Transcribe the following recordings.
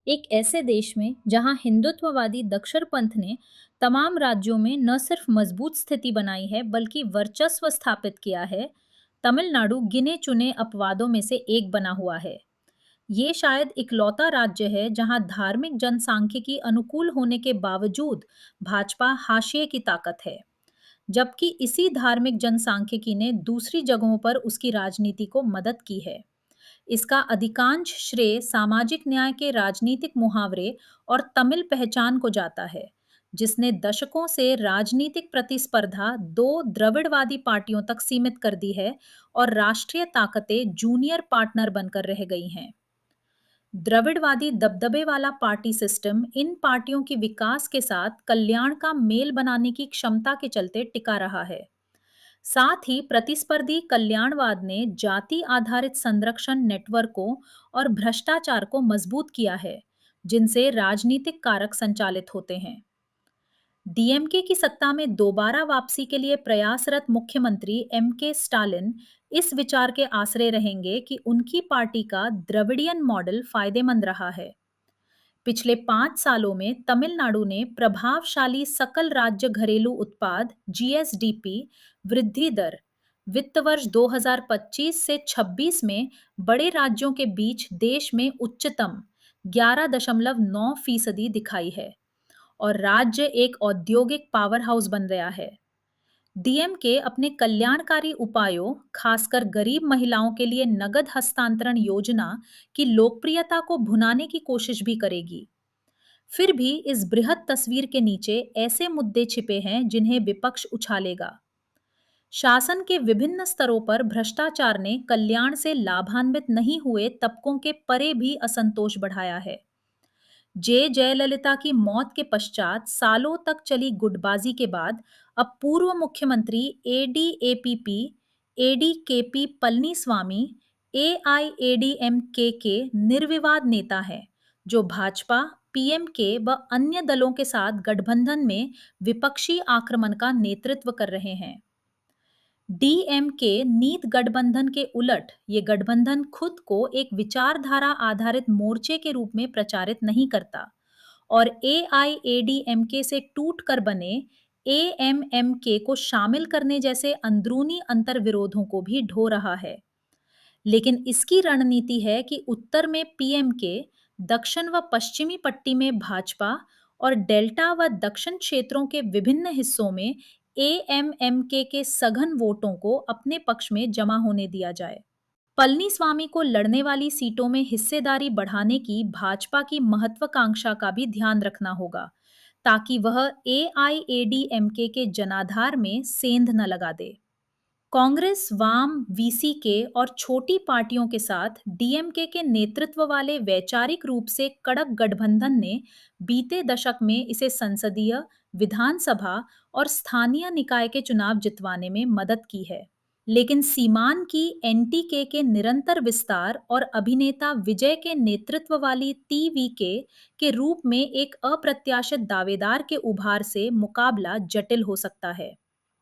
एक ऐसे देश में जहां हिंदुत्ववादी दक्षिणपंथ ने तमाम राज्यों में न सिर्फ मजबूत स्थिति बनाई है बल्कि वर्चस्व स्थापित किया है। तमिलनाडु गिने चुने अपवादों में से एक बना हुआ है। ये शायद इकलौता राज्य है जहां धार्मिक जनसांख्यिकी अनुकूल होने के बावजूद भाजपा हाशिए की ताकत है, जबकि इसी धार्मिक जनसांख्यिकी ने दूसरी जगहों पर उसकी राजनीति को मदद की है। इसका अधिकांश श्रेय सामाजिक न्याय के राजनीतिक मुहावरे और तमिल पहचान को जाता है, जिसने दशकों से राजनीतिक प्रतिस्पर्धा दो द्रविड़वादी पार्टियों तक सीमित कर दी है और राष्ट्रीय ताकतें जूनियर पार्टनर बनकर रह गई हैं। द्रविड़वादी दबदबे वाला पार्टी सिस्टम इन पार्टियों की विकास के साथ कल्याण का मेल बनाने की क्षमता के चलते टिका रहा है। साथ ही प्रतिस्पर्धी कल्याणवाद ने जाति आधारित संरक्षण नेटवर्कों और भ्रष्टाचार को मजबूत किया है, जिनसे राजनीतिक कारक संचालित होते हैं। डीएमके की सत्ता में दोबारा वापसी के लिए प्रयासरत मुख्यमंत्री एम के स्टालिन इस विचार के आश्रय रहेंगे कि उनकी पार्टी का द्रविडियन मॉडल फायदेमंद रहा है। पिछले 5 सालों में तमिलनाडु ने प्रभावशाली सकल राज्य घरेलू उत्पाद जीएसडीपी वृद्धि दर वित्त वर्ष 2025 से 26 में बड़े राज्यों के बीच देश में उच्चतम 11.9% दिखाई है और राज्य एक औद्योगिक पावर हाउस बन गया है। डीएमके अपने कल्याणकारी उपायों, खासकर गरीब महिलाओं के लिए नगद हस्तांतरण योजना की लोकप्रियता को भुनाने की कोशिश भी करेगी। फिर भी इस बृहद तस्वीर के नीचे ऐसे मुद्दे छिपे हैं जिन्हें विपक्ष उछालेगा। शासन के विभिन्न स्तरों पर भ्रष्टाचार ने कल्याण से लाभान्वित नहीं हुए तबकों के परे भी असंतोष बढ़ाया है। जे जयललिता की मौत के पश्चात सालों तक चली गुटबाजी के बाद अब पूर्व मुख्यमंत्री एडीएपीपी एडीकेपी पलनीस्वामी एआईएडीएमके के निर्विवाद नेता हैं, जो भाजपा, पीएमके व अन्य दलों के साथ गठबंधन में विपक्षी आक्रमण का नेतृत्व कर रहे हैं। डीएमके नीत गठबंधन के उलट ये गठबंधन खुद को एक विचारधारा आधारित मोर्चे के रूप में प्रचारित नहीं करता और एआईएडीएमके से टूटकर बने एएमएमके को शामिल करने जैसे अंदरूनी अंतर्विरोधों को भी ढो रहा है। लेकिन इसकी रणनीति है कि उत्तर में पीएमके, दक्षिण व पश्चिमी पट्टी में भाजपा और डेल्टा व दक्षिण क्षेत्रों के विभिन्न हिस्सों में एएमएमके के सघन वोटों को अपने पक्ष में जमा होने दिया जाए। पलनीस्वामी को लड़ने वाली सीटों में हिस्सेदारी बढ़ाने की भाजपा की महत्वाकांक्षा का भी ध्यान रखना होगा, ताकि वह एआईएडीएमके के जनाधार में सेंध न लगा दे। कांग्रेस, वाम, वीसीके और छोटी पार्टियों के साथ डीएमके के नेतृत्व वाले वैचारिक रूप से कड़क गठबंधन ने बीते दशक में इसे संसदीय, विधानसभा और स्थानीय निकाय के चुनाव जितवाने में मदद की है। लेकिन सीमान की एनटीके के निरंतर विस्तार और अभिनेता विजय के नेतृत्व वाली टीवीके के रूप में एक अप्रत्याशित दावेदार के उभार से मुकाबला जटिल हो सकता है।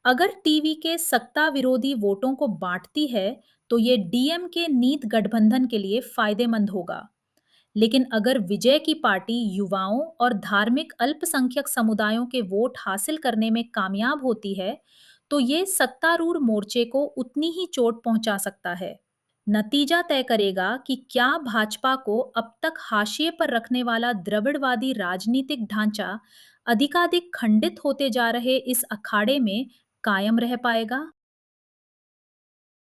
अगर टीवी के सत्ता विरोधी वोटों को बांटती है, तो ये डीएम के नीत गठबंधन के लिए फायदेमंद होगा। लेकिन अगर विजय की पार्टी युवाओं और धार्मिक अल्पसंख्यक समुदायों के वोट हासिल करने में कामयाब होती है, तो ये सत्तारूढ़ मोर्चे को उतनी ही चोट पहुंचा सकता है। नतीजा तय करेगा कि क्या भाजपा को अब तक हाशिए पर रखने वाला द्रविड़वादी राजनीतिक ढांचा अधिकाधिक खंडित होते जा रहे इस अखाड़े में कायम रह पाएगा